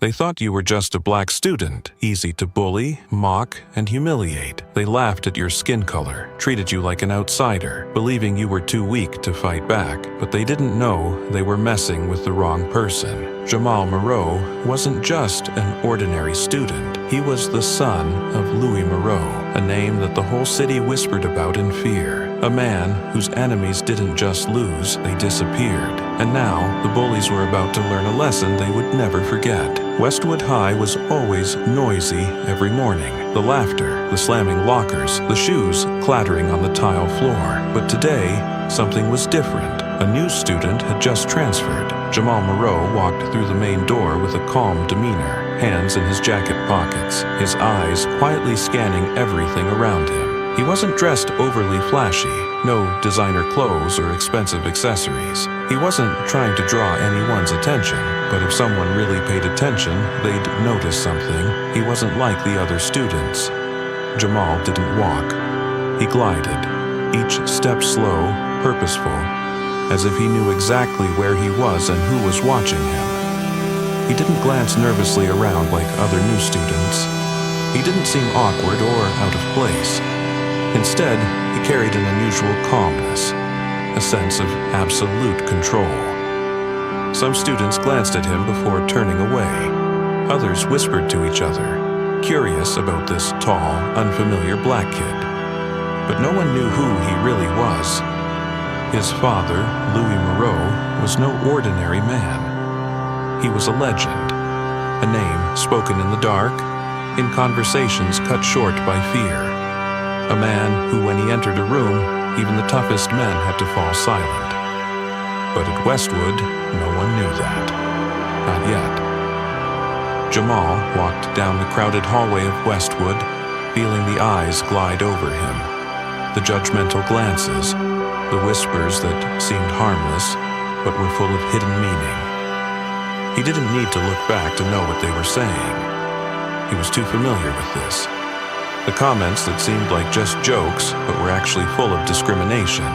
They thought you were just a black student, easy to bully, mock, and humiliate. They laughed at your skin color, treated you like an outsider, believing you were too weak to fight back. But they didn't know they were messing with the wrong person. Jamal Moreau wasn't just an ordinary student. He was the son of Louis Moreau, a name that the whole city whispered about in fear. A man whose enemies didn't just lose, they disappeared. And now, the bullies were about to learn a lesson they would never forget. Westwood High was always noisy every morning. The laughter, the slamming lockers, the shoes clattering on the tile floor. But today, something was different. A new student had just transferred. Jamal Moreau walked through the main door with a calm demeanor, hands in his jacket pockets, his eyes quietly scanning everything around him. He wasn't dressed overly flashy, no designer clothes or expensive accessories. He wasn't trying to draw anyone's attention, but if someone really paid attention, they'd notice something. He wasn't like the other students. Jamal didn't walk. He glided, each step slow, purposeful, as if he knew exactly where he was and who was watching him. He didn't glance nervously around like other new students. He didn't seem awkward or out of place. Instead, he carried an unusual calmness, a sense of absolute control. Some students glanced at him before turning away. Others whispered to each other, curious about this tall, unfamiliar black kid. But no one knew who he really was. His father, Louis Moreau, was no ordinary man. He was a legend, a name spoken in the dark, in conversations cut short by fear. A man who, when he entered a room, even the toughest men had to fall silent. But at Westwood, no one knew that. Not yet. Jamal walked down the crowded hallway of Westwood, feeling the eyes glide over him, the judgmental glances, the whispers that seemed harmless, but were full of hidden meaning. He didn't need to look back to know what they were saying. He was too familiar with this. The comments that seemed like just jokes, but were actually full of discrimination.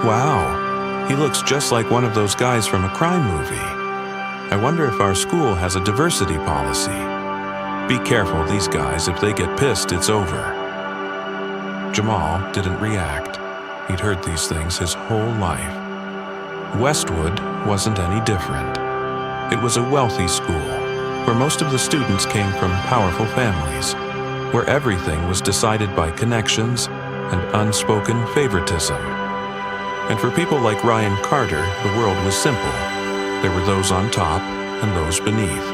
Wow, he looks just like one of those guys from a crime movie. I wonder if our school has a diversity policy. Be careful, these guys, if they get pissed, it's over. Jamal didn't react. He'd heard these things his whole life. Westwood wasn't any different. It was a wealthy school, where most of the students came from powerful families, where everything was decided by connections and unspoken favoritism. And for people like Ryan Carter, the world was simple. There were those on top and those beneath.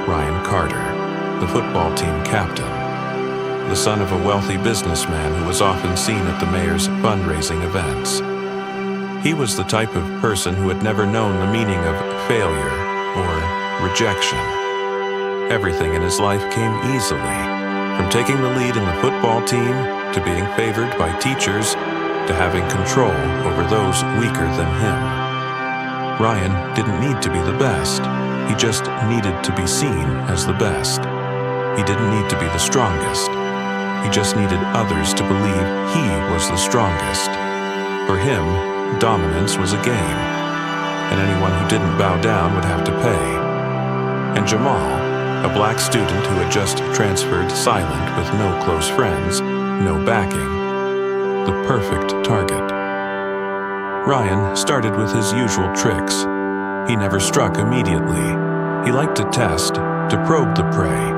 Ryan Carter, the football team captain, the son of a wealthy businessman who was often seen at the mayor's fundraising events. He was the type of person who had never known the meaning of failure or rejection. Everything in his life came easily. From taking the lead in the football team, to being favored by teachers, to having control over those weaker than him. Ryan didn't need to be the best. He just needed to be seen as the best. He didn't need to be the strongest. He just needed others to believe he was the strongest. For him, dominance was a game, and anyone who didn't bow down would have to pay. And Jamal, a black student who had just transferred silent with no close friends, no backing. The perfect target. Ryan started with his usual tricks. He never struck immediately. He liked to test, to probe the prey,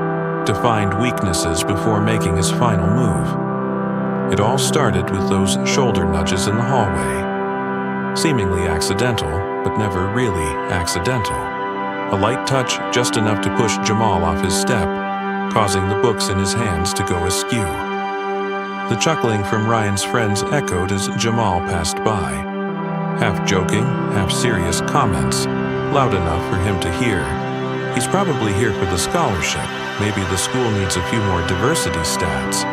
to find weaknesses before making his final move. It all started with those shoulder nudges in the hallway. Seemingly accidental, but never really accidental. A light touch just enough to push Jamal off his step, causing the books in his hands to go askew. The chuckling from Ryan's friends echoed as Jamal passed by. Half joking, half serious comments, loud enough for him to hear. He's probably here for the scholarship. Maybe the school needs a few more diversity stats.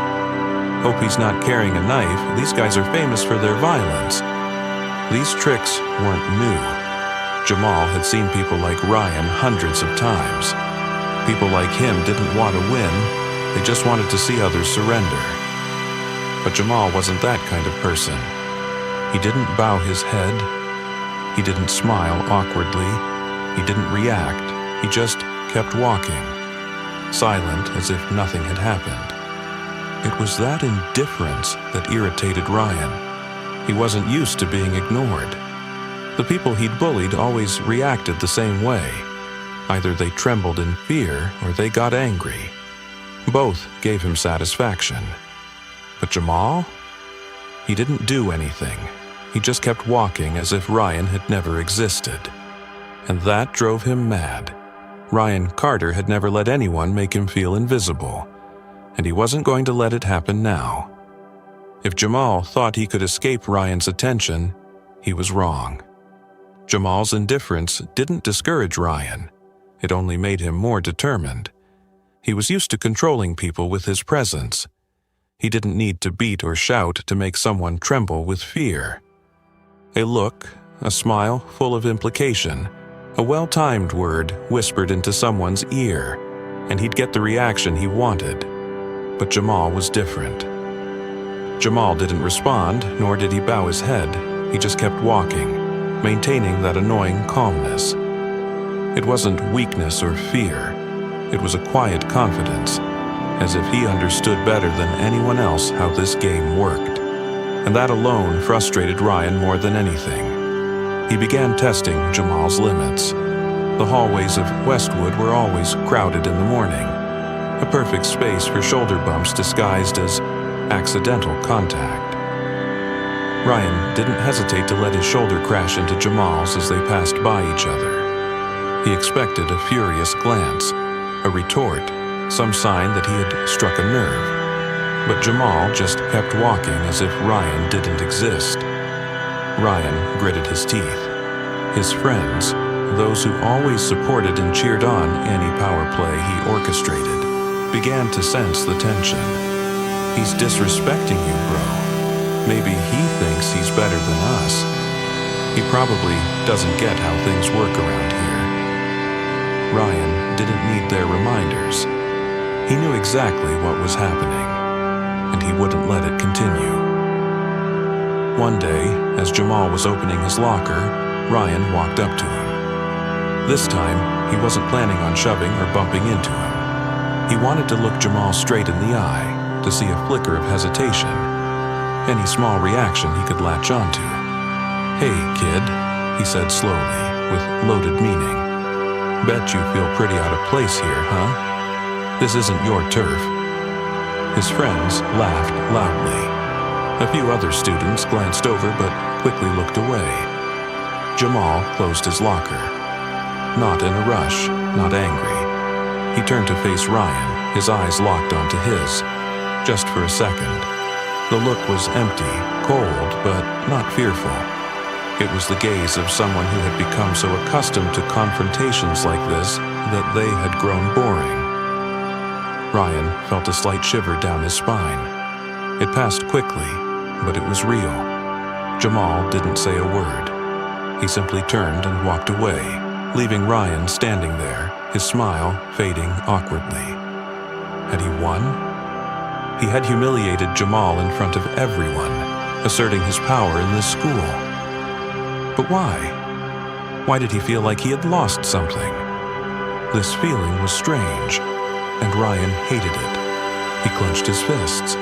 Hope he's not carrying a knife. These guys are famous for their violence. These tricks weren't new. Jamal had seen people like Ryan hundreds of times. People like him didn't want to win, they just wanted to see others surrender. But Jamal wasn't that kind of person. He didn't bow his head. He didn't smile awkwardly. He didn't react. He just kept walking, silent as if nothing had happened. It was that indifference that irritated Ryan. He wasn't used to being ignored. The people he'd bullied always reacted the same way. Either they trembled in fear or they got angry. Both gave him satisfaction. But Jamal? He didn't do anything. He just kept walking as if Ryan had never existed. And that drove him mad. Ryan Carter had never let anyone make him feel invisible, and he wasn't going to let it happen now. If Jamal thought he could escape Ryan's attention, he was wrong. Jamal's indifference didn't discourage Ryan. It only made him more determined. He was used to controlling people with his presence. He didn't need to beat or shout to make someone tremble with fear. A look, a smile full of implication, a well-timed word whispered into someone's ear, and he'd get the reaction he wanted. But Jamal was different. Jamal didn't respond, nor did he bow his head. He just kept walking, maintaining that annoying calmness. It wasn't weakness or fear. It was a quiet confidence, as if he understood better than anyone else how this game worked. And that alone frustrated Ryan more than anything. He began testing Jamal's limits. The hallways of Westwood were always crowded in the morning, a perfect space for shoulder bumps disguised as accidental contact. Ryan didn't hesitate to let his shoulder crash into Jamal's as they passed by each other. He expected a furious glance, a retort, some sign that he had struck a nerve. But Jamal just kept walking as if Ryan didn't exist. Ryan gritted his teeth. His friends, those who always supported and cheered on any power play he orchestrated, began to sense the tension. He's disrespecting you, bro. Maybe he thinks he's better than us. He probably doesn't get how things work around here. Ryan didn't need their reminders. He knew exactly what was happening, and he wouldn't let it continue. One day, as Jamal was opening his locker, Ryan walked up to him. This time, he wasn't planning on shoving or bumping into him. He wanted to look Jamal straight in the eye, to see a flicker of hesitation, any small reaction he could latch onto. "Hey, kid," he said slowly, with loaded meaning. "Bet you feel pretty out of place here, huh? This isn't your turf." His friends laughed loudly. A few other students glanced over but quickly looked away. Jamal closed his locker. Not in a rush, not angry. He turned to face Ryan, his eyes locked onto his. Just for a second. The look was empty, cold, but not fearful. It was the gaze of someone who had become so accustomed to confrontations like this that they had grown boring. Ryan felt a slight shiver down his spine. It passed quickly, but it was real. Jamal didn't say a word. He simply turned and walked away, leaving Ryan standing there, his smile fading awkwardly. Had he won? He had humiliated Jamal in front of everyone, asserting his power in this school. But why? Why did he feel like he had lost something? This feeling was strange, and Ryan hated it. He clenched his fists.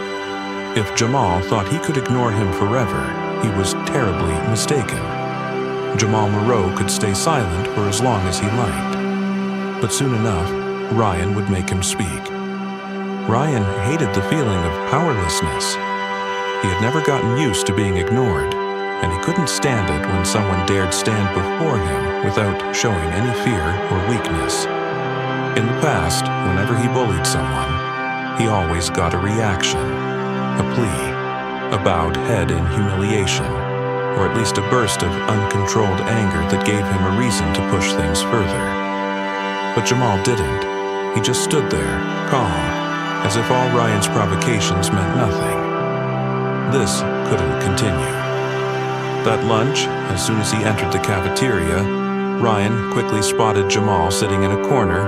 If Jamal thought he could ignore him forever, he was terribly mistaken. Jamal Moreau could stay silent for as long as he liked. But soon enough, Ryan would make him speak. Ryan hated the feeling of powerlessness. He had never gotten used to being ignored, and he couldn't stand it when someone dared stand before him without showing any fear or weakness. In the past, whenever he bullied someone, he always got a reaction, a plea, a bowed head in humiliation, or at least a burst of uncontrolled anger that gave him a reason to push things further. But Jamal didn't. He just stood there, calm, as if all Ryan's provocations meant nothing. This couldn't continue. That lunch, as soon as he entered the cafeteria, Ryan quickly spotted Jamal sitting in a corner,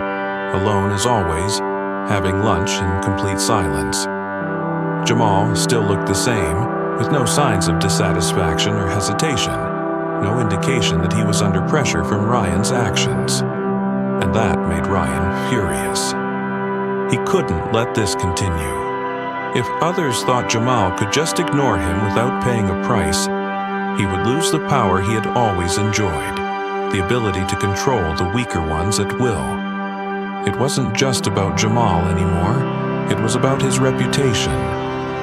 alone as always, having lunch in complete silence. Jamal still looked the same, with no signs of dissatisfaction or hesitation, no indication that he was under pressure from Ryan's actions. And that made Ryan furious. He couldn't let this continue. If others thought Jamal could just ignore him without paying a price, he would lose the power he had always enjoyed, the ability to control the weaker ones at will. It wasn't just about Jamal anymore. It was about his reputation,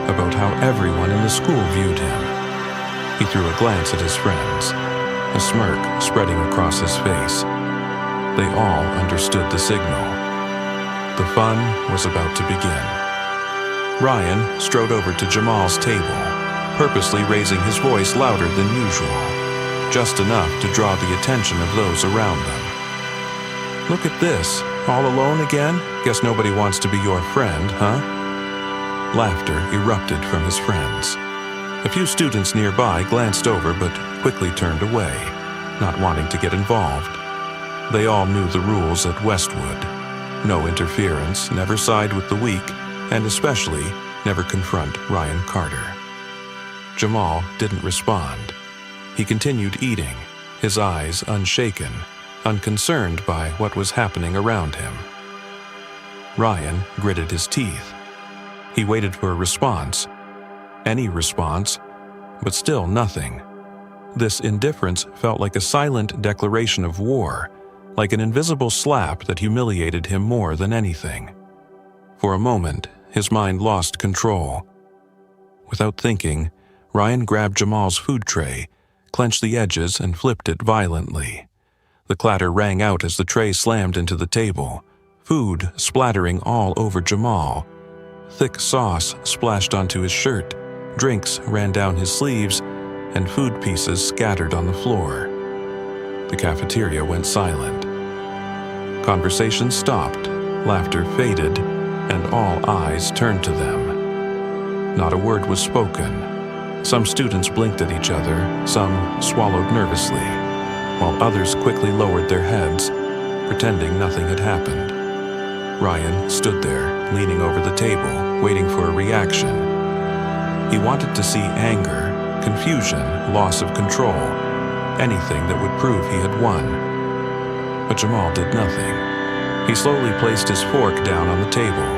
about how everyone in the school viewed him. He threw a glance at his friends, a smirk spreading across his face. They all understood the signal. The fun was about to begin. Ryan strode over to Jamal's table, purposely raising his voice louder than usual, just enough to draw the attention of those around them. "Look at this, all alone again? Guess nobody wants to be your friend, huh?" Laughter erupted from his friends. A few students nearby glanced over but quickly turned away, not wanting to get involved. They all knew the rules at Westwood. No interference, never side with the weak, and especially never confront Ryan Carter. Jamal didn't respond. He continued eating, his eyes unshaken, unconcerned by what was happening around him. Ryan gritted his teeth. He waited for a response. Any response, but still nothing. This indifference felt like a silent declaration of war, like an invisible slap that humiliated him more than anything. For a moment, his mind lost control. Without thinking, Ryan grabbed Jamal's food tray, clenched the edges, and flipped it violently. The clatter rang out as the tray slammed into the table, food splattering all over Jamal. Thick sauce splashed onto his shirt, drinks ran down his sleeves, and food pieces scattered on the floor. The cafeteria went silent. Conversation stopped, laughter faded, and all eyes turned to them. Not a word was spoken. Some students blinked at each other, some swallowed nervously, while others quickly lowered their heads, pretending nothing had happened. Ryan stood there, leaning over the table, waiting for a reaction. He wanted to see anger, confusion, loss of control, anything that would prove he had won. But Jamal did nothing. He slowly placed his fork down on the table,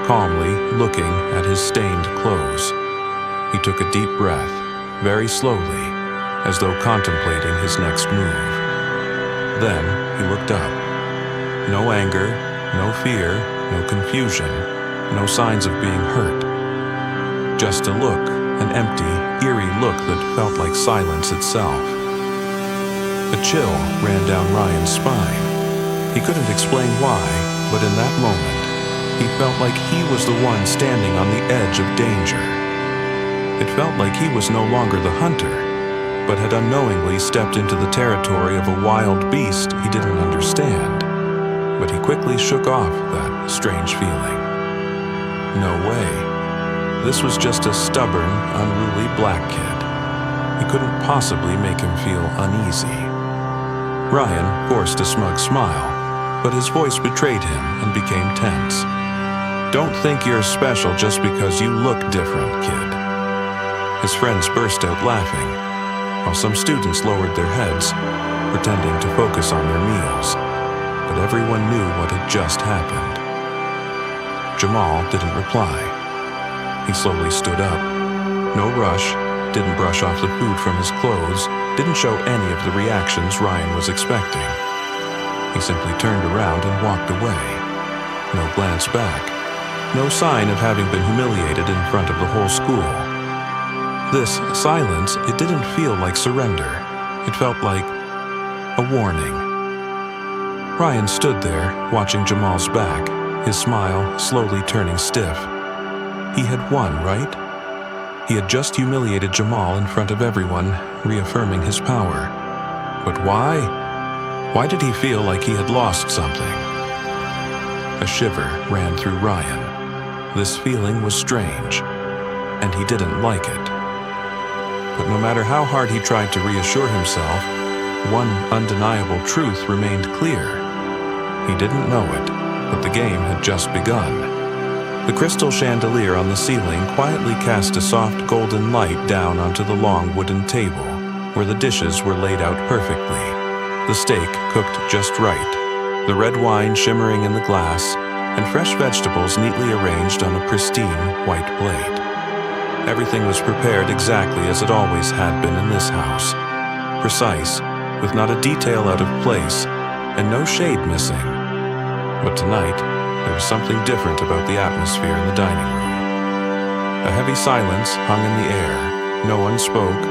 calmly looking at his stained clothes. He took a deep breath, very slowly, as though contemplating his next move. Then he looked up. No anger, no fear, no confusion, no signs of being hurt. Just a look, an empty, eerie look that felt like silence itself. A chill ran down Ryan's spine. He couldn't explain why, but in that moment, he felt like he was the one standing on the edge of danger. It felt like he was no longer the hunter, but had unknowingly stepped into the territory of a wild beast he didn't understand. But he quickly shook off that strange feeling. No way. This was just a stubborn, unruly black kid. He couldn't possibly make him feel uneasy. Ryan forced a smug smile, but his voice betrayed him and became tense. "Don't think you're special just because you look different, kid." His friends burst out laughing, while some students lowered their heads, pretending to focus on their meals. But everyone knew what had just happened. Jamal didn't reply. He slowly stood up. No rush, didn't brush off the food from his clothes, didn't show any of the reactions Ryan was expecting. He simply turned around and walked away. No glance back. No sign of having been humiliated in front of the whole school. This silence, it didn't feel like surrender. It felt like a warning. Ryan stood there, watching Jamal's back, his smile slowly turning stiff. He had won, right? He had just humiliated Jamal in front of everyone, reaffirming his power. But why? Why did he feel like he had lost something? A shiver ran through Ryan. This feeling was strange, and he didn't like it. But no matter how hard he tried to reassure himself, one undeniable truth remained clear. He didn't know it, but the game had just begun. The crystal chandelier on the ceiling quietly cast a soft golden light down onto the long wooden table, where the dishes were laid out perfectly. The steak cooked just right, the red wine shimmering in the glass, and fresh vegetables neatly arranged on a pristine white plate. Everything was prepared exactly as it always had been in this house, precise, with not a detail out of place, and no shade missing. But tonight, there was something different about the atmosphere in the dining room. A heavy silence hung in the air. No one spoke.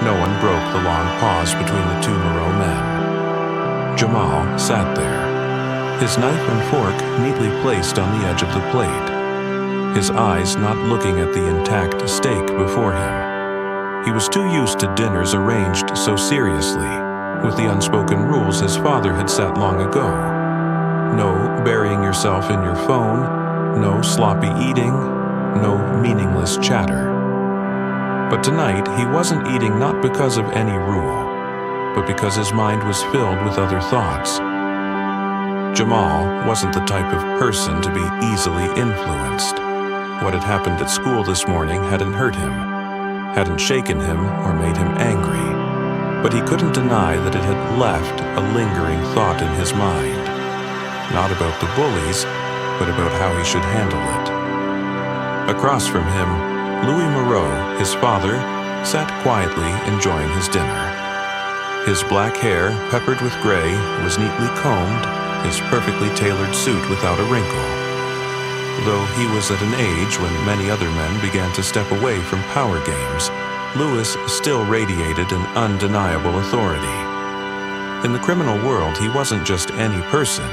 No one broke the long pause between the two Moreau men. Jamal sat there, his knife and fork neatly placed on the edge of the plate, his eyes not looking at the intact steak before him. He was too used to dinners arranged so seriously, with the unspoken rules his father had set long ago. No burying yourself in your phone, no sloppy eating, no meaningless chatter. But tonight he wasn't eating not because of any rule, but because his mind was filled with other thoughts. Jamal wasn't the type of person to be easily influenced. What had happened at school this morning hadn't hurt him, hadn't shaken him or made him angry, but he couldn't deny that it had left a lingering thought in his mind. Not about the bullies, but about how he should handle it. Across from him, Louis Moreau, his father, sat quietly enjoying his dinner. His black hair, peppered with gray, was neatly combed, his perfectly tailored suit without a wrinkle. Though he was at an age when many other men began to step away from power games, Louis still radiated an undeniable authority. In the criminal world, he wasn't just any person.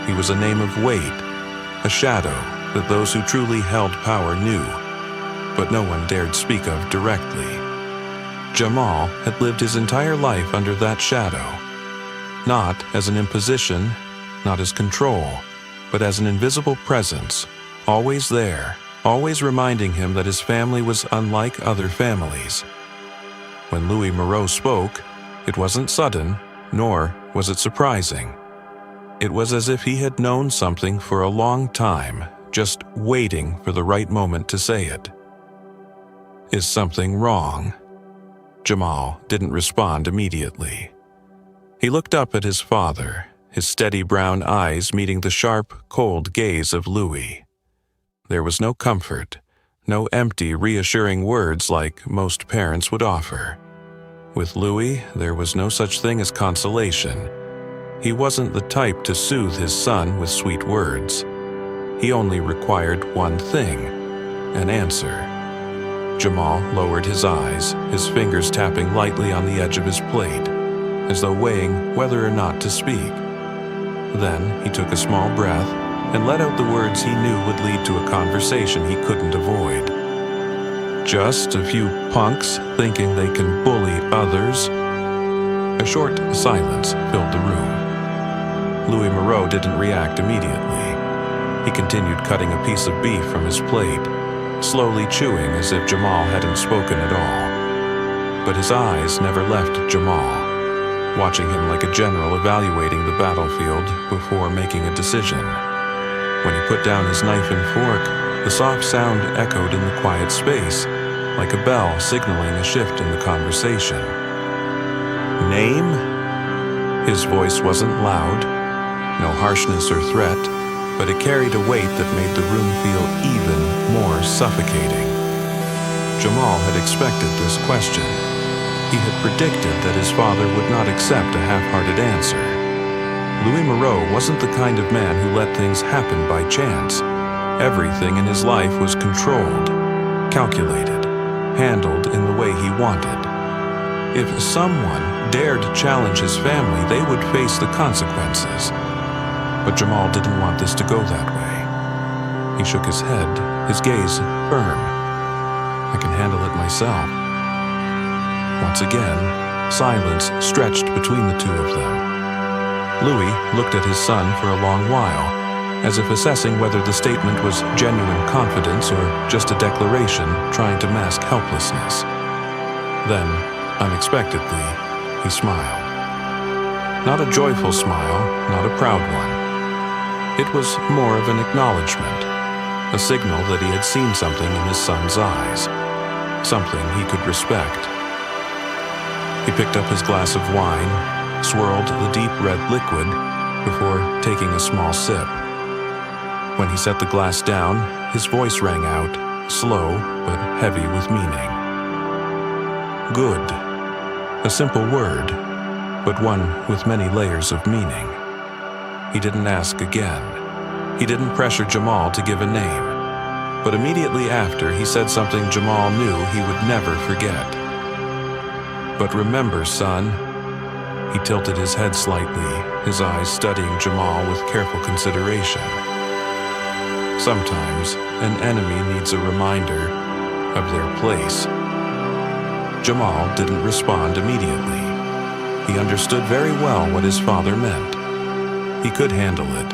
He was a name of weight, a shadow that those who truly held power knew, but no one dared speak of directly. Jamal had lived his entire life under that shadow, not as an imposition, not as control, but as an invisible presence, always there, always reminding him that his family was unlike other families. When Louis Moreau spoke, it wasn't sudden, nor was it surprising. It was as if he had known something for a long time, just waiting for the right moment to say it. Is something wrong? Jamal didn't respond immediately. He looked up at his father, his steady brown eyes meeting the sharp, cold gaze of Louis. There was no comfort, no empty, reassuring words like most parents would offer. With Louis, there was no such thing as consolation. He wasn't the type to soothe his son with sweet words. He only required one thing, an answer. Jamal lowered his eyes, his fingers tapping lightly on the edge of his plate, as though weighing whether or not to speak. Then he took a small breath and let out the words he knew would lead to a conversation he couldn't avoid. Just a few punks thinking they can bully others. A short silence filled the room. Louis Moreau didn't react immediately. He continued cutting a piece of beef from his plate, slowly chewing as if Jamal hadn't spoken at all. But his eyes never left Jamal, watching him like a general evaluating the battlefield before making a decision. When he put down his knife and fork, the soft sound echoed in the quiet space, like a bell signaling a shift in the conversation. Name? His voice wasn't loud, no harshness or threat, but it carried a weight that made the room feel even more suffocating. Jamal had expected this question. He had predicted that his father would not accept a half-hearted answer. Louis Moreau wasn't the kind of man who let things happen by chance. Everything in his life was controlled, calculated, handled in the way he wanted. If someone dared challenge his family, they would face the consequences. But Jamal didn't want this to go that way. He shook his head, his gaze firm. I can handle it myself. Once again, silence stretched between the two of them. Louis looked at his son for a long while, as if assessing whether the statement was genuine confidence or just a declaration trying to mask helplessness. Then, unexpectedly, he smiled. Not a joyful smile, not a proud one. It was more of an acknowledgement, a signal that he had seen something in his son's eyes, something he could respect. He picked up his glass of wine, swirled the deep red liquid, before taking a small sip. When he set the glass down, his voice rang out, slow but heavy with meaning. Good. A simple word, but one with many layers of meaning. He didn't ask again. He didn't pressure Jamal to give a name. But immediately after, he said something Jamal knew he would never forget. But remember, son. He tilted his head slightly, his eyes studying Jamal with careful consideration. Sometimes, an enemy needs a reminder of their place. Jamal didn't respond immediately. He understood very well what his father meant. He could handle it,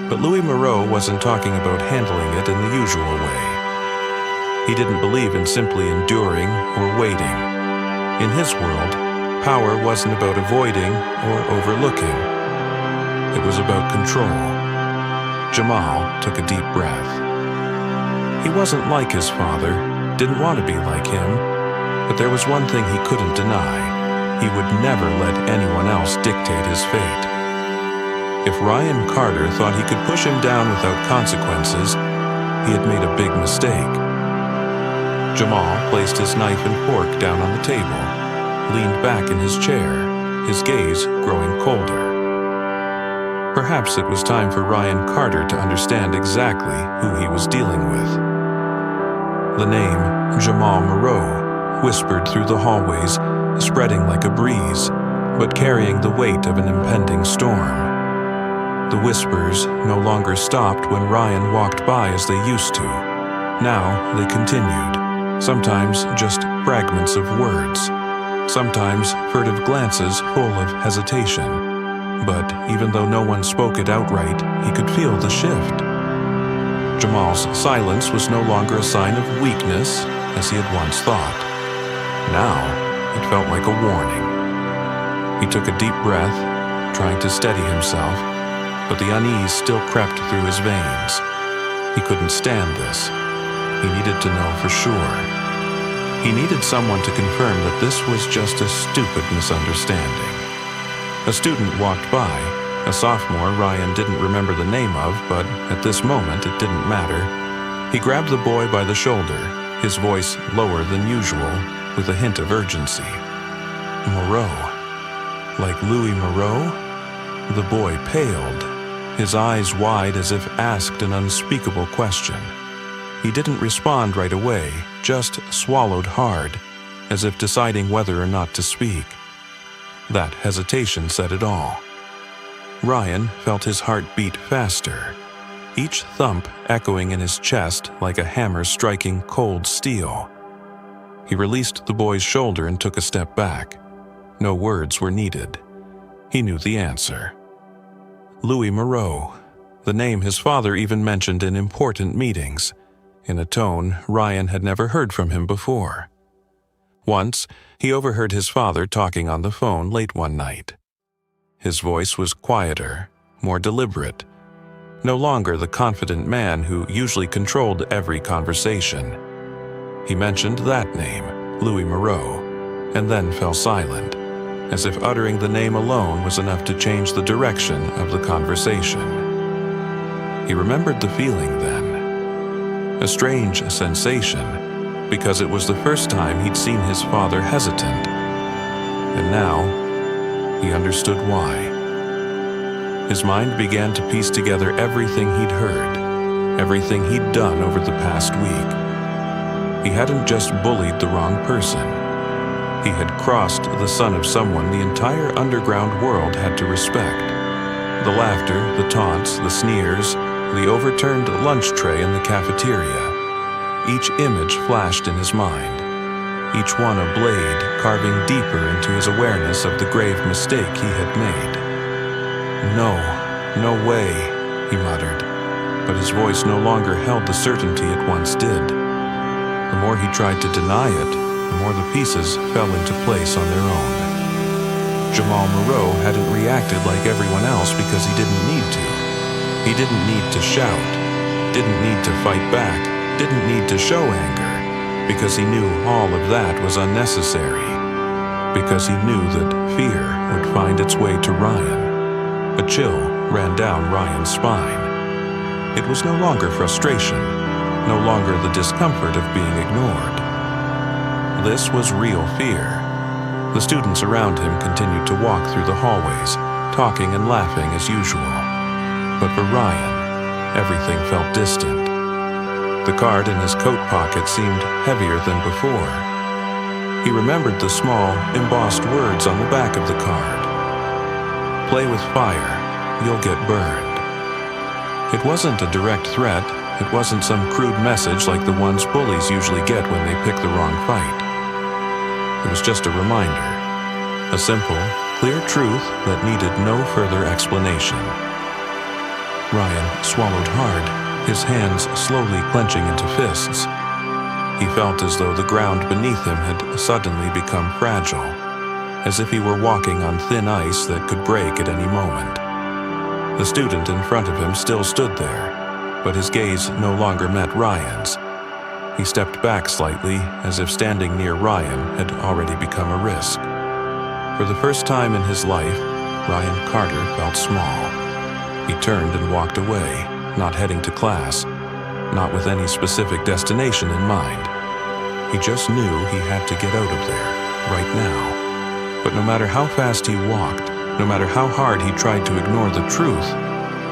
but Louis Moreau wasn't talking about handling it in the usual way. He didn't believe in simply enduring or waiting. In his world, power wasn't about avoiding or overlooking. It was about control. Jamal took a deep breath. He wasn't like his father, didn't want to be like him, but there was one thing he couldn't deny. He would never let anyone else dictate his fate. If Ryan Carter thought he could push him down without consequences, he had made a big mistake. Jamal placed his knife and fork down on the table, leaned back in his chair, his gaze growing colder. Perhaps it was time for Ryan Carter to understand exactly who he was dealing with. The name Jamal Moreau whispered through the hallways, spreading like a breeze, but carrying the weight of an impending storm. The whispers no longer stopped when Ryan walked by as they used to. Now they continued, sometimes just fragments of words, sometimes furtive glances full of hesitation. But even though no one spoke it outright, he could feel the shift. Jamal's silence was no longer a sign of weakness, as he had once thought. Now, it felt like a warning. He took a deep breath, trying to steady himself, but the unease still crept through his veins. He couldn't stand this. He needed to know for sure. He needed someone to confirm that this was just a stupid misunderstanding. A student walked by, a sophomore Ryan didn't remember the name of, but at this moment it didn't matter. He grabbed the boy by the shoulder, his voice lower than usual, with a hint of urgency. Moreau. Like Louis Moreau? The boy paled, his eyes wide as if asked an unspeakable question. He didn't respond right away, just swallowed hard, as if deciding whether or not to speak. That hesitation said it all. Ryan felt his heart beat faster, each thump echoing in his chest like a hammer striking cold steel. He released the boy's shoulder and took a step back. No words were needed. He knew the answer. Louis Moreau, the name his father even mentioned in important meetings, in a tone Ryan had never heard from him before. Once, he overheard his father talking on the phone late one night. His voice was quieter, more deliberate, no longer the confident man who usually controlled every conversation. He mentioned that name, Louis Moreau, and then fell silent, as if uttering the name alone was enough to change the direction of the conversation. He remembered the feeling then, a strange sensation, because it was the first time he'd seen his father hesitant. And now, he understood why. His mind began to piece together everything he'd heard, everything he'd done over the past week. He hadn't just bullied the wrong person. He had crossed the son of someone the entire underground world had to respect. The laughter, the taunts, the sneers, the overturned lunch tray in the cafeteria. Each image flashed in his mind, each one a blade carving deeper into his awareness of the grave mistake he had made. No way, he muttered, but his voice no longer held the certainty it once did. The more he tried to deny it, the more the pieces fell into place on their own. Jamal Moreau hadn't reacted like everyone else because he didn't need to. He didn't need to shout, didn't need to fight back, didn't need to show anger, because he knew all of that was unnecessary, because he knew that fear would find its way to Ryan. A chill ran down Ryan's spine. It was no longer frustration, no longer the discomfort of being ignored. This was real fear. The students around him continued to walk through the hallways, talking and laughing as usual. But for Ryan, everything felt distant. The card in his coat pocket seemed heavier than before. He remembered the small, embossed words on the back of the card. "Play with fire, you'll get burned." It wasn't a direct threat. It wasn't some crude message like the ones bullies usually get when they pick the wrong fight. It was just a reminder, a simple, clear truth that needed no further explanation. Ryan swallowed hard, his hands slowly clenching into fists. He felt as though the ground beneath him had suddenly become fragile, as if he were walking on thin ice that could break at any moment. The student in front of him still stood there, but his gaze no longer met Ryan's. He stepped back slightly, as if standing near Ryan had already become a risk. For the first time in his life, Ryan Carter felt small. He turned and walked away, not heading to class, not with any specific destination in mind. He just knew he had to get out of there, right now. But no matter how fast he walked, no matter how hard he tried to ignore the truth,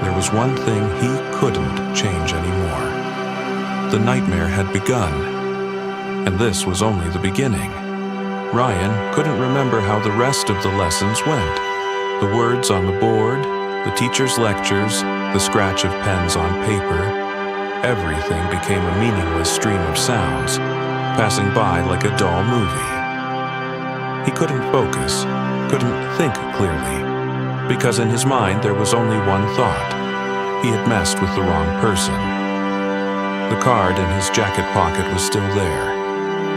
there was one thing he couldn't change anymore. The nightmare had begun, and this was only the beginning. Ryan couldn't remember how the rest of the lessons went. The words on the board, the teacher's lectures, the scratch of pens on paper, everything became a meaningless stream of sounds, passing by like a dull movie. He couldn't focus, couldn't think clearly, because in his mind there was only one thought. He had messed with the wrong person. The card in his jacket pocket was still there,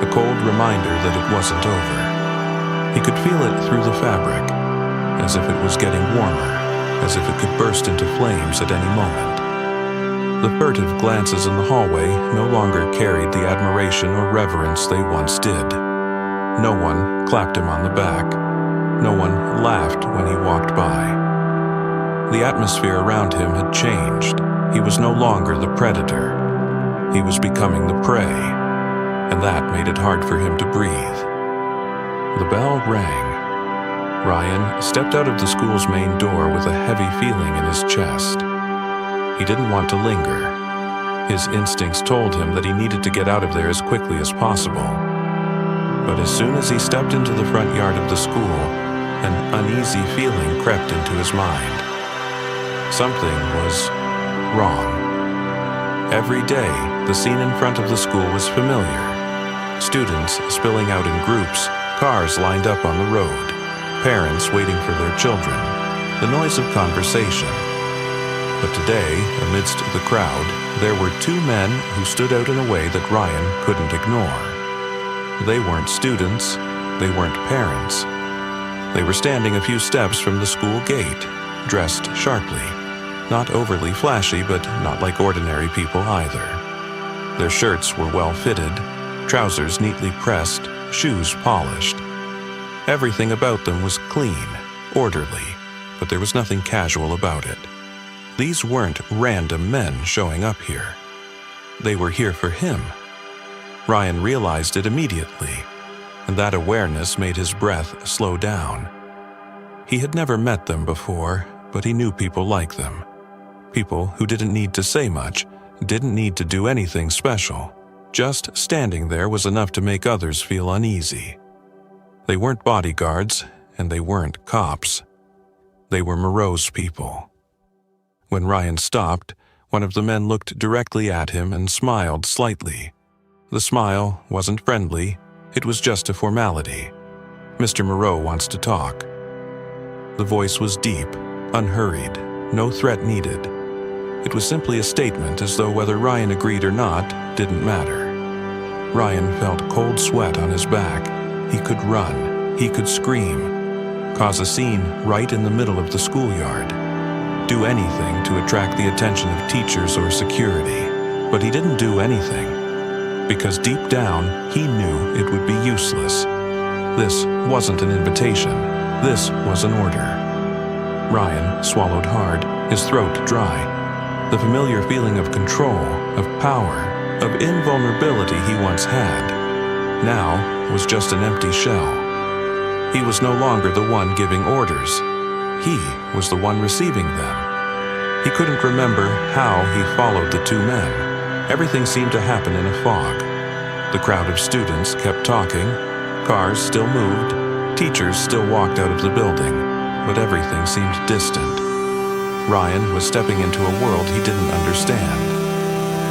a cold reminder that it wasn't over. He could feel it through the fabric, as if it was getting warmer, as if it could burst into flames at any moment. The furtive glances in the hallway no longer carried the admiration or reverence they once did. No one clapped him on the back. No one laughed when he walked by. The atmosphere around him had changed. He was no longer the predator. He was becoming the prey, and that made it hard for him to breathe. The bell rang. Ryan stepped out of the school's main door with a heavy feeling in his chest. He didn't want to linger. His instincts told him that he needed to get out of there as quickly as possible. But as soon as he stepped into the front yard of the school, an uneasy feeling crept into his mind. Something was wrong. Every day, the scene in front of the school was familiar. Students spilling out in groups, cars lined up on the road, parents waiting for their children, the noise of conversation. But today, amidst the crowd, there were two men who stood out in a way that Ryan couldn't ignore. They weren't students, they weren't parents. They were standing a few steps from the school gate, dressed sharply. Not overly flashy, but not like ordinary people either. Their shirts were well fitted, trousers neatly pressed, shoes polished. Everything about them was clean, orderly, but there was nothing casual about it. These weren't random men showing up here. They were here for him. Ryan realized it immediately, and that awareness made his breath slow down. He had never met them before, but he knew people like them. People who didn't need to say much, didn't need to do anything special. Just standing there was enough to make others feel uneasy. They weren't bodyguards, and they weren't cops. They were Moreau's people. When Ryan stopped, one of the men looked directly at him and smiled slightly. The smile wasn't friendly, it was just a formality. "Mr. Moreau wants to talk." The voice was deep, unhurried, no threat needed. It was simply a statement, as though whether Ryan agreed or not didn't matter. Ryan felt cold sweat on his back. He could run, he could scream, cause a scene right in the middle of the schoolyard, do anything to attract the attention of teachers or security. But he didn't do anything, because deep down he knew it would be useless. This wasn't an invitation, this was an order. Ryan swallowed hard, his throat dry. The familiar feeling of control, of power, of invulnerability he once had, now was just an empty shell. He was no longer the one giving orders. He was the one receiving them. He couldn't remember how he followed the two men. Everything seemed to happen in a fog. The crowd of students kept talking, cars still moved, teachers still walked out of the building, but everything seemed distant. Ryan was stepping into a world he didn't understand,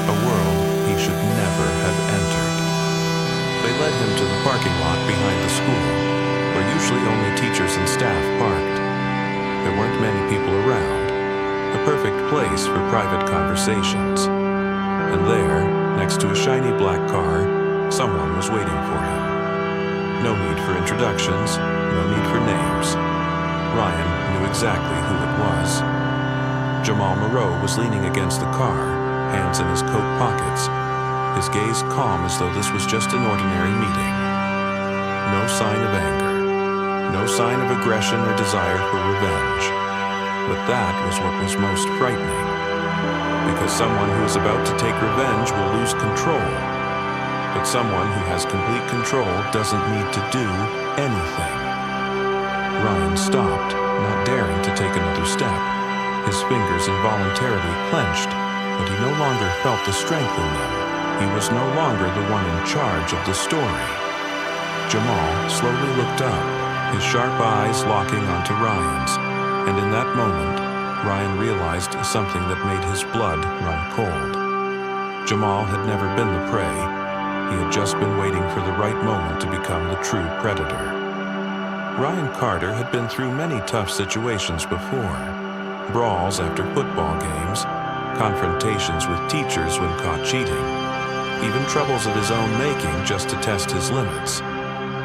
a world he should never have entered. They led him to the parking lot behind the school, where usually only teachers and staff parked. There weren't many people around, a perfect place for private conversations. And there, next to a shiny black car, someone was waiting for him. No need for introductions, no need for names. Ryan knew exactly who it was. Jamal Moreau was leaning against the car, hands in his coat pockets, his gaze calm as though this was just an ordinary meeting. No sign of anger, no sign of aggression or desire for revenge. But that was what was most frightening, because someone who is about to take revenge will lose control. But someone who has complete control doesn't need to do anything. Ryan stopped, not daring to take another step. His fingers involuntarily clenched, but he no longer felt the strength in them. He was no longer the one in charge of the story. Jamal slowly looked up, his sharp eyes locking onto Ryan's, and in that moment, Ryan realized something that made his blood run cold. Jamal had never been the prey. He had just been waiting for the right moment to become the true predator. Ryan Carter had been through many tough situations before. Brawls after football games, confrontations with teachers when caught cheating, even troubles of his own making just to test his limits.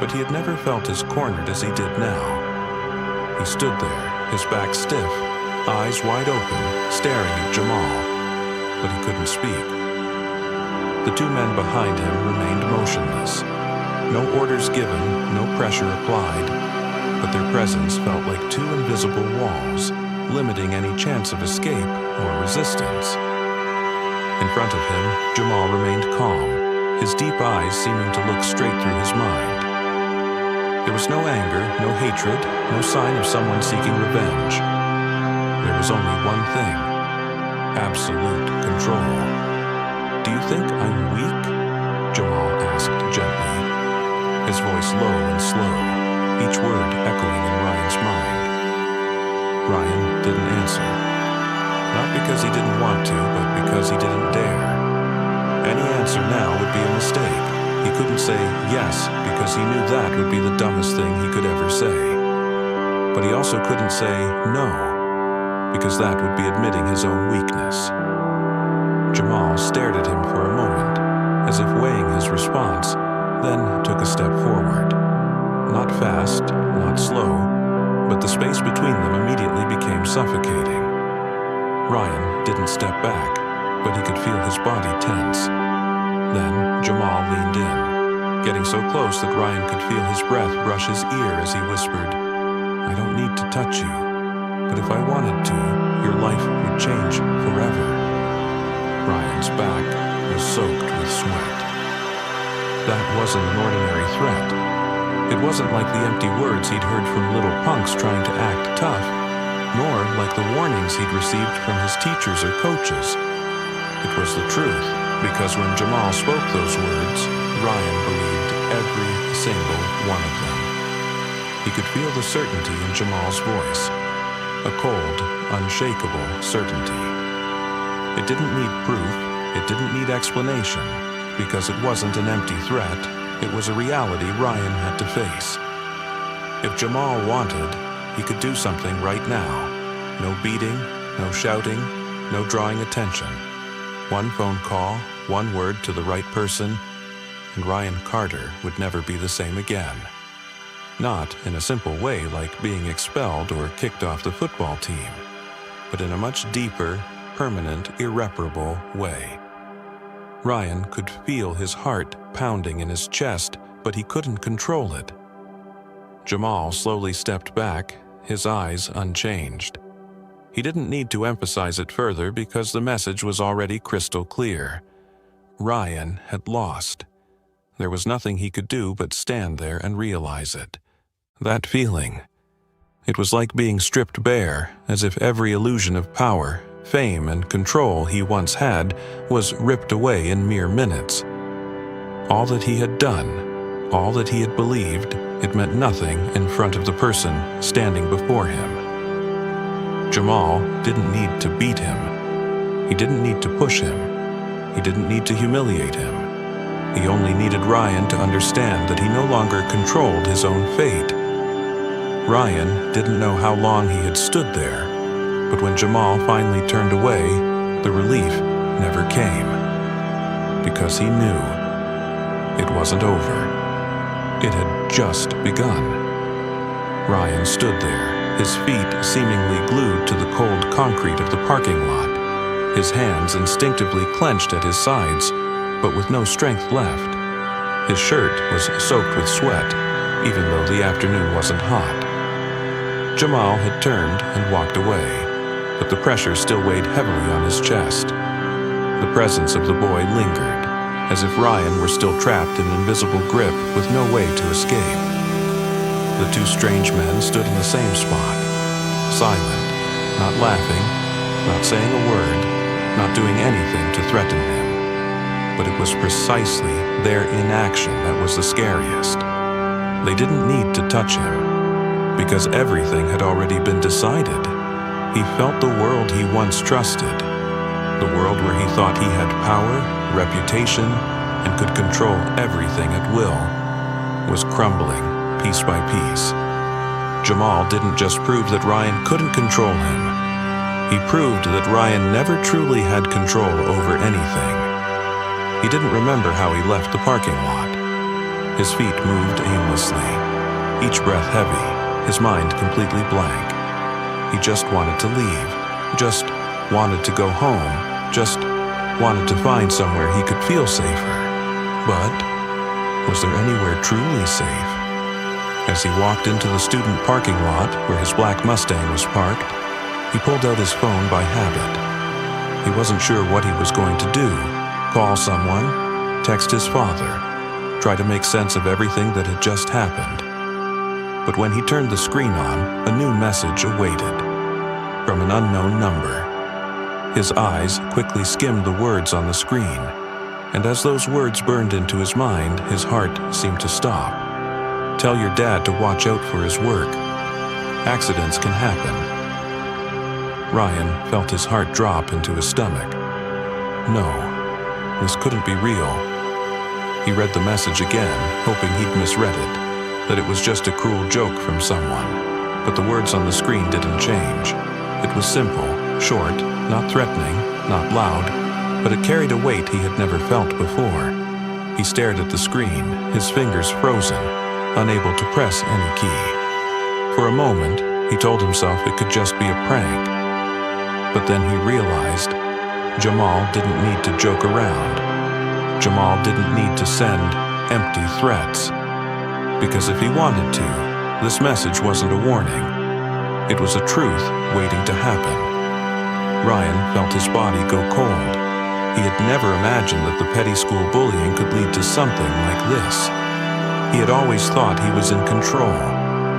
But he had never felt as cornered as he did now. He stood there, his back stiff, eyes wide open, staring at Jamal, but he couldn't speak. The two men behind him remained motionless. No orders given, no pressure applied, but their presence felt like two invisible walls, limiting any chance of escape or resistance. In front of him, Jamal remained calm, his deep eyes seeming to look straight through his mind. There was no anger, no hatred, no sign of someone seeking revenge. There was only one thing: absolute control. "Do you think I'm weak?" Jamal asked gently, his voice low and slow, each word echoing in Ryan's mind. Ryan didn't answer. Not because he didn't want to, but because he didn't dare. Any answer now would be a mistake. He couldn't say yes because he knew that would be the dumbest thing he could ever say. But he also couldn't say no, because that would be admitting his own weakness. Jamal stared at him for a moment, as if weighing his response, then took a step forward. Not fast, not slow, but the space between them immediately became suffocating. Ryan didn't step back, but he could feel his body tense. Then Jamal leaned in, getting so close that Ryan could feel his breath brush his ear as he whispered, "I don't need to touch you, but if I wanted to, your life would change forever." Ryan's back was soaked with sweat. That wasn't an ordinary threat. It wasn't like the empty words he'd heard from little punks trying to act tough, nor like the warnings he'd received from his teachers or coaches. It was the truth, because when Jamal spoke those words, Ryan believed every single one of them. He could feel the certainty in Jamal's voice, a cold, unshakable certainty. It didn't need proof, it didn't need explanation, because it wasn't an empty threat, it was a reality Ryan had to face. If Jamal wanted, he could do something right now. No beating, no shouting, no drawing attention. One phone call, one word to the right person, and Ryan Carter would never be the same again. Not in a simple way like being expelled or kicked off the football team, but in a much deeper, permanent, irreparable way. Ryan could feel his heart pounding in his chest, but he couldn't control it. Jamal slowly stepped back, his eyes unchanged. He didn't need to emphasize it further because the message was already crystal clear. Ryan had lost. There was nothing he could do but stand there and realize it. That feeling. It was like being stripped bare, as if every illusion of power, fame, and control he once had was ripped away in mere minutes. All that he had done, all that he had believed, it meant nothing in front of the person standing before him. Jamal didn't need to beat him. He didn't need to push him. He didn't need to humiliate him. He only needed Ryan to understand that he no longer controlled his own fate. Ryan didn't know how long he had stood there, but when Jamal finally turned away, the relief never came. Because he knew it wasn't over. It had just begun. Ryan stood there, his feet seemingly glued to the cold concrete of the parking lot, his hands instinctively clenched at his sides, but with no strength left. His shirt was soaked with sweat, even though the afternoon wasn't hot. Jamal had turned and walked away, but the pressure still weighed heavily on his chest. The presence of the boy lingered, as if Ryan were still trapped in an invisible grip with no way to escape. The two strange men stood in the same spot, silent, not laughing, not saying a word, not doing anything to threaten him. But it was precisely their inaction that was the scariest. They didn't need to touch him, because everything had already been decided. He felt the world he once trusted, the world where he thought he had power, reputation, and could control everything at will, was crumbling piece by piece. Jamal didn't just prove that Ryan couldn't control him. He proved that Ryan never truly had control over anything. He didn't remember how he left the parking lot. His feet moved aimlessly, each breath heavy, his mind completely blank. He just wanted to leave, just wanted to go home, just wanted to find somewhere he could feel safer. But was there anywhere truly safe? As he walked into the student parking lot where his black Mustang was parked, he pulled out his phone by habit. He wasn't sure what he was going to do. Call someone, text his father, try to make sense of everything that had just happened. But when he turned the screen on, a new message awaited, from an unknown number. His eyes quickly skimmed the words on the screen, and as those words burned into his mind, his heart seemed to stop. Tell your dad to watch out for his work. Accidents can happen. Ryan felt his heart drop into his stomach. No, this couldn't be real. He read the message again, hoping he'd misread it, that it was just a cruel joke from someone. But the words on the screen didn't change. It was simple, short, not threatening, not loud, but it carried a weight he had never felt before. He stared at the screen, his fingers frozen, unable to press any key. For a moment, he told himself it could just be a prank. But then he realized Jamal didn't need to joke around. Jamal didn't need to send empty threats. Because if he wanted to, this message wasn't a warning. It was a truth waiting to happen. Ryan felt his body go cold. He had never imagined that the petty school bullying could lead to something like this. He had always thought he was in control,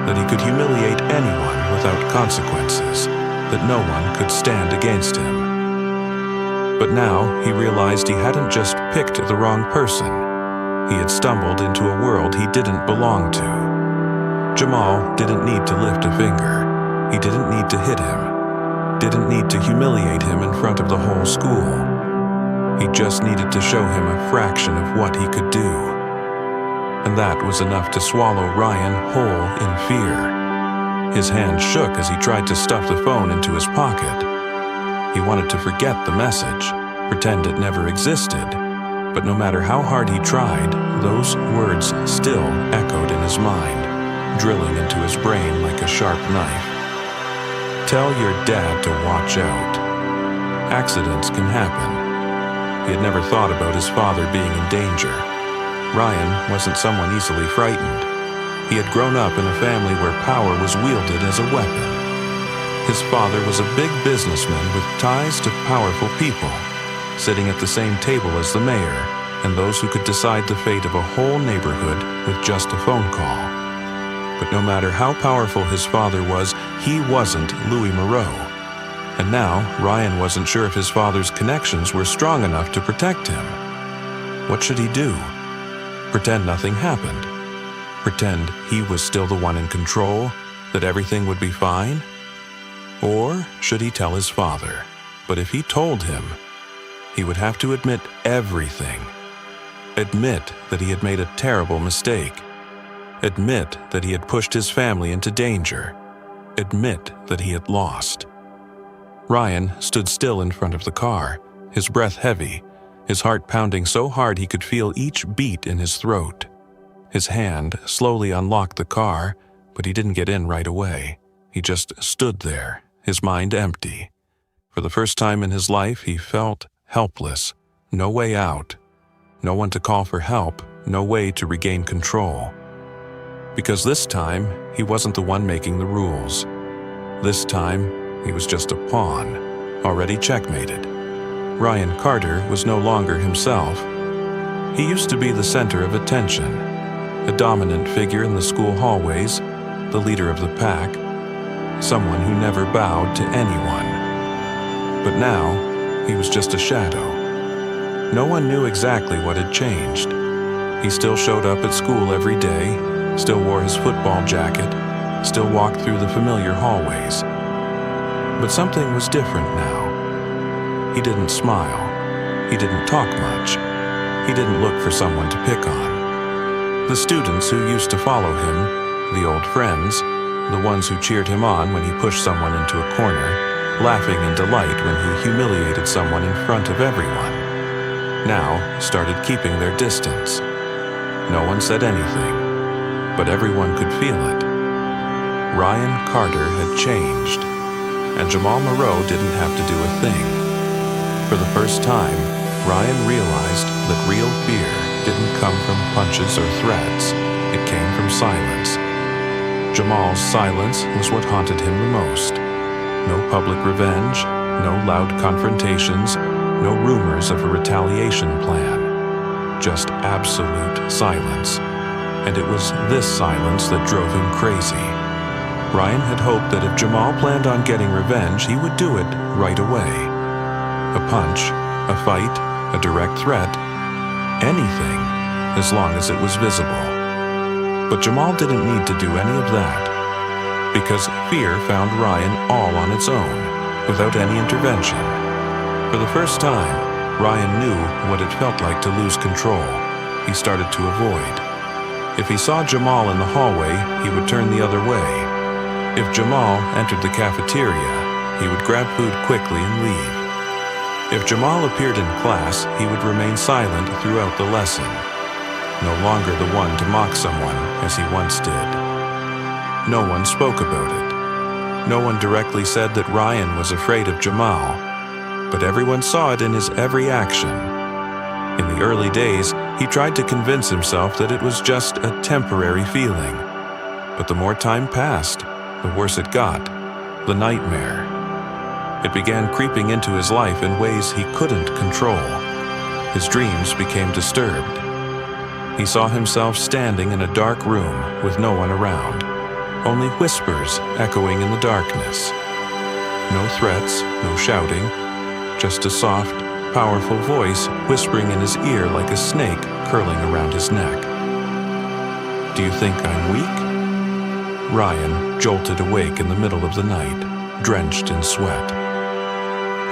that he could humiliate anyone without consequences, that no one could stand against him. But now he realized he hadn't just picked the wrong person. He had stumbled into a world he didn't belong to. Jamal didn't need to lift a finger. He didn't need to hit him. Didn't need to humiliate him in front of the whole school. He just needed to show him a fraction of what he could do. And that was enough to swallow Ryan whole in fear. His hand shook as he tried to stuff the phone into his pocket. He wanted to forget the message, pretend it never existed. But no matter how hard he tried, those words still echoed in his mind, drilling into his brain like a sharp knife. Tell your dad to watch out. Accidents can happen. He had never thought about his father being in danger. Ryan wasn't someone easily frightened. He had grown up in a family where power was wielded as a weapon. His father was a big businessman with ties to powerful people, sitting at the same table as the mayor and those who could decide the fate of a whole neighborhood with just a phone call. But no matter how powerful his father was, he wasn't Louis Moreau. And now, Ryan wasn't sure if his father's connections were strong enough to protect him. What should he do? Pretend nothing happened? Pretend he was still the one in control, that everything would be fine? Or should he tell his father? But if he told him, he would have to admit everything. Admit that he had made a terrible mistake. Admit that he had pushed his family into danger. Admit that he had lost. Ryan stood still in front of the car, his breath heavy, his heart pounding so hard he could feel each beat in his throat. His hand slowly unlocked the car, but he didn't get in right away. He just stood there, his mind empty. For the first time in his life, he felt helpless, no way out, no one to call for help, no way to regain control. Because this time, he wasn't the one making the rules. This time, he was just a pawn, already checkmated. Ryan Carter was no longer himself. He used to be the center of attention, a dominant figure in the school hallways, the leader of the pack, someone who never bowed to anyone. But now, he was just a shadow. No one knew exactly what had changed. He still showed up at school every day, still wore his football jacket, still walked through the familiar hallways. But something was different now. He didn't smile. He didn't talk much. He didn't look for someone to pick on. The students who used to follow him, the old friends, the ones who cheered him on when he pushed someone into a corner, laughing in delight when he humiliated someone in front of everyone, now started keeping their distance. No one said anything, but everyone could feel it. Ryan Carter had changed, and Jamal Moreau didn't have to do a thing. For the first time, Ryan realized that real fear didn't come from punches or threats. It came from silence. Jamal's silence was what haunted him the most. No public revenge, no loud confrontations, no rumors of a retaliation plan. Just absolute silence. And it was this silence that drove him crazy. Ryan had hoped that if Jamal planned on getting revenge, he would do it right away. A punch, a fight, a direct threat, anything, as long as it was visible. But Jamal didn't need to do any of that, because fear found Ryan all on its own, without any intervention. For the first time, Ryan knew what it felt like to lose control. He started to avoid. If he saw Jamal in the hallway, he would turn the other way. If Jamal entered the cafeteria, he would grab food quickly and leave. If Jamal appeared in class, he would remain silent throughout the lesson, no longer the one to mock someone as he once did. No one spoke about it. No one directly said that Ryan was afraid of Jamal, but everyone saw it in his every action. In the early days, he tried to convince himself that it was just a temporary feeling. But the more time passed, the worse it got. The nightmare. It began creeping into his life in ways he couldn't control. His dreams became disturbed. He saw himself standing in a dark room with no one around, only whispers echoing in the darkness. No threats, no shouting, just a soft, powerful voice whispering in his ear like a snake curling around his neck. Do you think I'm weak? Ryan jolted awake in the middle of the night, drenched in sweat.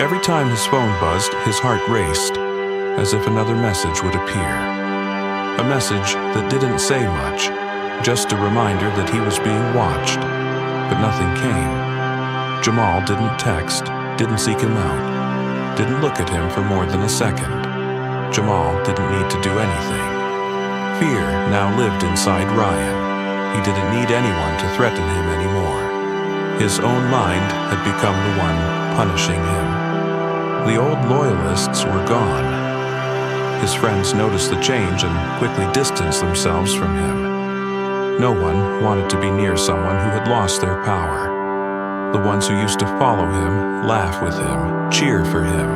Every time his phone buzzed, his heart raced, as if another message would appear. A message that didn't say much, just a reminder that he was being watched. But nothing came. Jamal didn't text, didn't seek him out, didn't look at him for more than a second. Jamal didn't need to do anything. Fear now lived inside Ryan. He didn't need anyone to threaten him anymore. His own mind had become the one punishing him. The old loyalists were gone. His friends noticed the change and quickly distanced themselves from him. No one wanted to be near someone who had lost their power. The ones who used to follow him, laugh with him, cheer for him.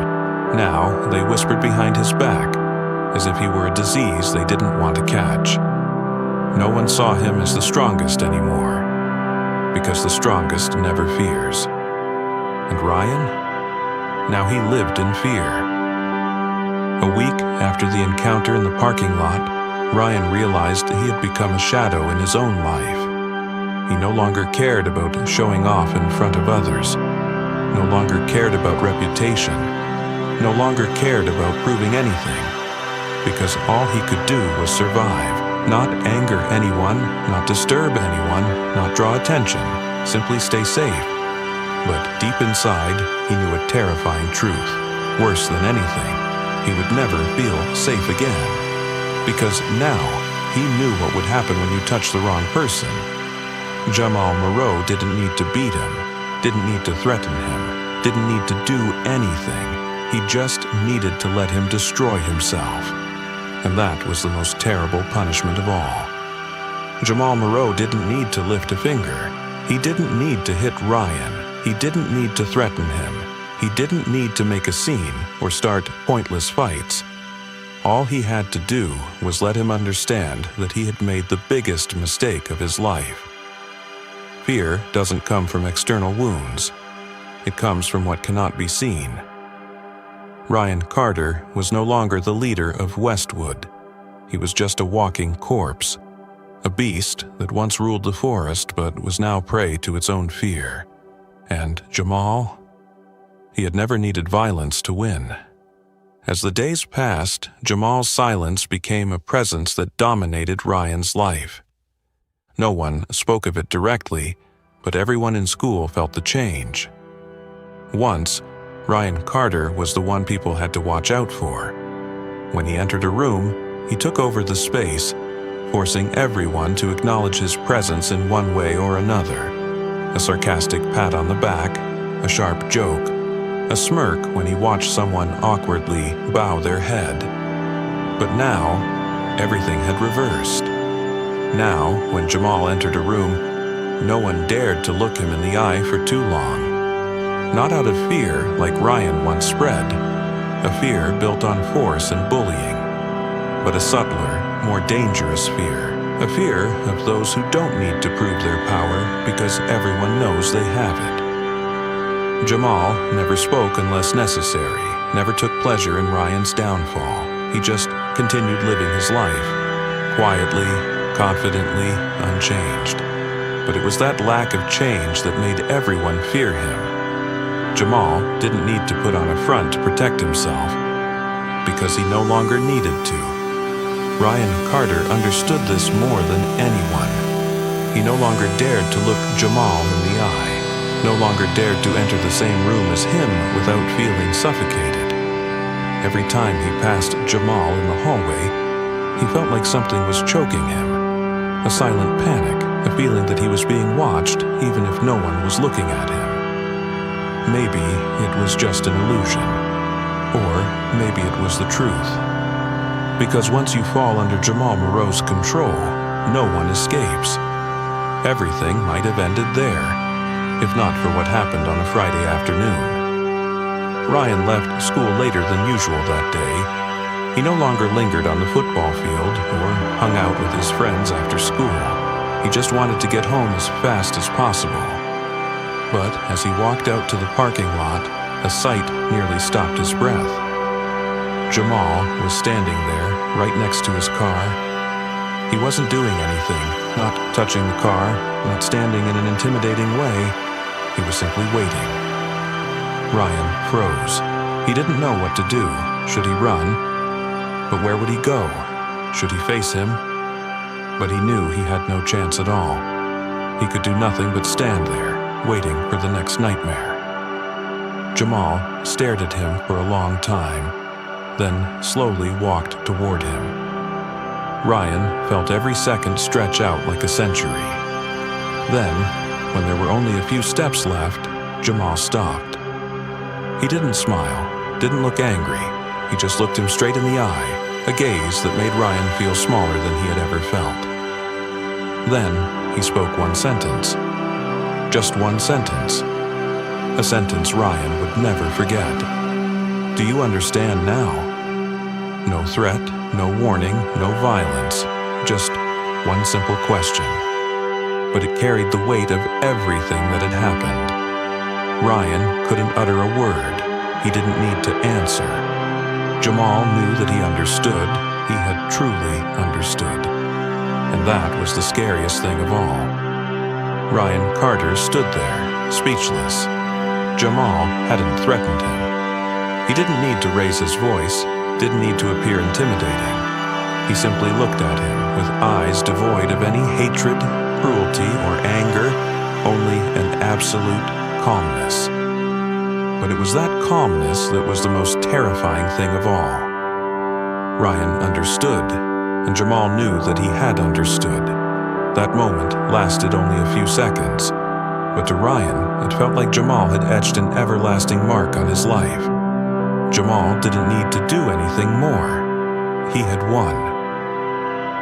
Now they whispered behind his back, as if he were a disease they didn't want to catch. No one saw him as the strongest anymore, because the strongest never fears. And Ryan? Now he lived in fear. A week after the encounter in the parking lot, Ryan realized he had become a shadow in his own life. He no longer cared about showing off in front of others, no longer cared about reputation, no longer cared about proving anything, because all he could do was survive, not anger anyone, not disturb anyone, not draw attention, simply stay safe. But deep inside, he knew a terrifying truth. Worse than anything, he would never feel safe again. Because now, he knew what would happen when you touched the wrong person. Jamal Moreau didn't need to beat him, didn't need to threaten him, didn't need to do anything. He just needed to let him destroy himself. And that was the most terrible punishment of all. Jamal Moreau didn't need to lift a finger. He didn't need to hit Ryan. He didn't need to threaten him. He didn't need to make a scene or start pointless fights. All he had to do was let him understand that he had made the biggest mistake of his life. Fear doesn't come from external wounds. It comes from what cannot be seen. Ryan Carter was no longer the leader of Westwood. He was just a walking corpse, a beast that once ruled the forest but was now prey to its own fear. And Jamal? He had never needed violence to win. As the days passed, Jamal's silence became a presence that dominated Ryan's life. No one spoke of it directly, but everyone in school felt the change. Once, Ryan Carter was the one people had to watch out for. When he entered a room, he took over the space, forcing everyone to acknowledge his presence in one way or another. A sarcastic pat on the back, a sharp joke, a smirk when he watched someone awkwardly bow their head. But now, everything had reversed. Now, when Jamal entered a room, no one dared to look him in the eye for too long. Not out of fear like Ryan once spread, a fear built on force and bullying, but a subtler, more dangerous fear, a fear of those who don't need to prove their power because everyone knows they have it. Jamal never spoke unless necessary, never took pleasure in Ryan's downfall. He just continued living his life, quietly, confidently, unchanged. But it was that lack of change that made everyone fear him. Jamal didn't need to put on a front to protect himself, because he no longer needed to. Ryan Carter understood this more than anyone. He no longer dared to look Jamal in the eye, no longer dared to enter the same room as him without feeling suffocated. Every time he passed Jamal in the hallway, he felt like something was choking him. A silent panic, a feeling that he was being watched even if no one was looking at him. Maybe it was just an illusion, or maybe it was the truth. Because once you fall under Jamal Moreau's control, no one escapes. Everything might have ended there, if not for what happened on a Friday afternoon. Ryan left school later than usual that day. He no longer lingered on the football field or hung out with his friends after school. He just wanted to get home as fast as possible. But as he walked out to the parking lot, a sight nearly stopped his breath. Jamal was standing there, right next to his car. He wasn't doing anything, not touching the car, not standing in an intimidating way. He was simply waiting. Ryan froze. He didn't know what to do. Should he run? But where would he go? Should he face him? But he knew he had no chance at all. He could do nothing but stand there, waiting for the next nightmare. Jamal stared at him for a long time, then slowly walked toward him. Ryan felt every second stretch out like a century. Then, when there were only a few steps left, Jamal stopped. He didn't smile, didn't look angry. He just looked him straight in the eye, a gaze that made Ryan feel smaller than he had ever felt. Then, he spoke one sentence. Just one sentence, a sentence Ryan would never forget. Do you understand now? No threat, no warning, no violence, just one simple question. But it carried the weight of everything that had happened. Ryan couldn't utter a word. He didn't need to answer. Jamal knew that he understood. He had truly understood. And that was the scariest thing of all. Ryan Carter stood there, speechless. Jamal hadn't threatened him. He didn't need to raise his voice, didn't need to appear intimidating. He simply looked at him with eyes devoid of any hatred, cruelty, or anger, only an absolute calmness. But it was that calmness that was the most terrifying thing of all. Ryan understood, and Jamal knew that he had understood. That moment lasted only a few seconds, but to Ryan, it felt like Jamal had etched an everlasting mark on his life. Jamal didn't need to do anything more. He had won.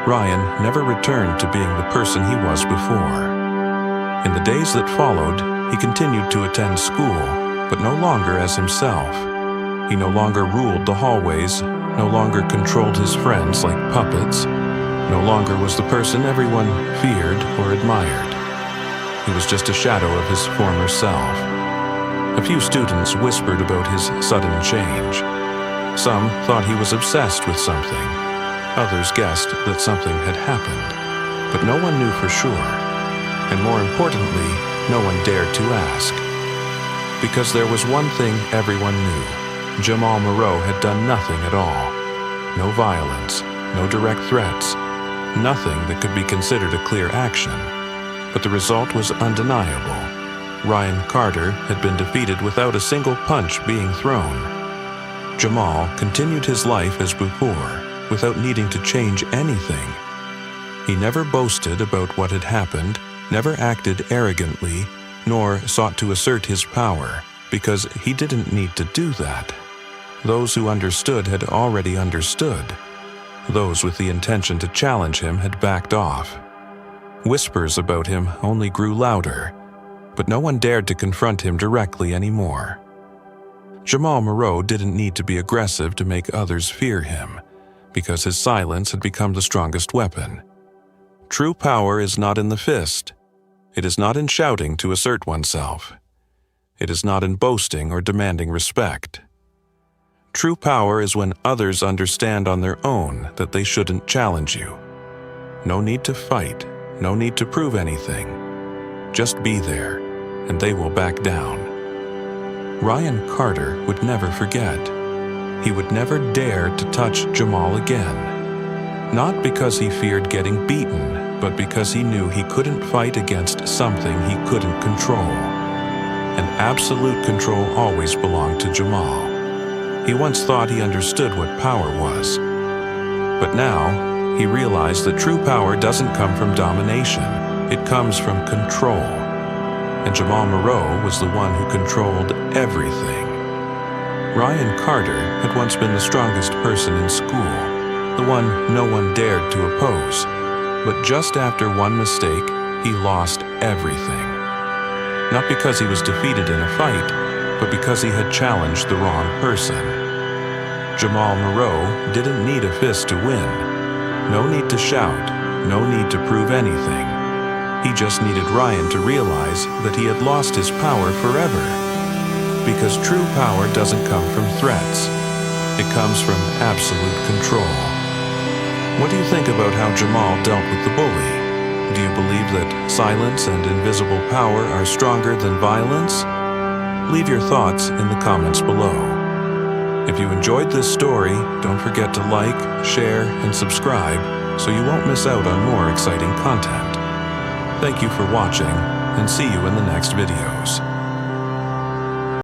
Ryan never returned to being the person he was before. In the days that followed, he continued to attend school, but no longer as himself. He no longer ruled the hallways, no longer controlled his friends like puppets, no longer was the person everyone feared or admired. He was just a shadow of his former self. A few students whispered about his sudden change. Some thought he was obsessed with something. Others guessed that something had happened, but no one knew for sure. And more importantly, no one dared to ask. Because there was one thing everyone knew. Jamal Moreau had done nothing at all. No violence, no direct threats, nothing that could be considered a clear action. But the result was undeniable. Ryan Carter had been defeated without a single punch being thrown. Jamal continued his life as before, without needing to change anything. He never boasted about what had happened, never acted arrogantly, nor sought to assert his power, because he didn't need to do that. Those who understood had already understood. Those with the intention to challenge him had backed off. Whispers about him only grew louder, but no one dared to confront him directly anymore. Jamal Moreau didn't need to be aggressive to make others fear him, because his silence had become the strongest weapon. True power is not in the fist. It is not in shouting to assert oneself. It is not in boasting or demanding respect. True power is when others understand on their own that they shouldn't challenge you. No need to fight, no need to prove anything. Just be there, and they will back down. Ryan Carter would never forget. He would never dare to touch Jamal again. Not because he feared getting beaten, but because he knew he couldn't fight against something he couldn't control. And absolute control always belonged to Jamal. He once thought he understood what power was. But now, he realized that true power doesn't come from domination. It comes from control. And Jamal Moreau was the one who controlled everything. Ryan Carter had once been the strongest person in school, the one no one dared to oppose. But just after one mistake, he lost everything. Not because he was defeated in a fight, but because he had challenged the wrong person. Jamal Moreau didn't need a fist to win. No need to shout, no need to prove anything. He just needed Ryan to realize that he had lost his power forever. Because true power doesn't come from threats. It comes from absolute control. What do you think about how Jamal dealt with the bully? Do you believe that silence and invisible power are stronger than violence? Leave your thoughts in the comments below. If you enjoyed this story, don't forget to like, share, and subscribe so you won't miss out on more exciting content. Thank you for watching, and see you in the next videos.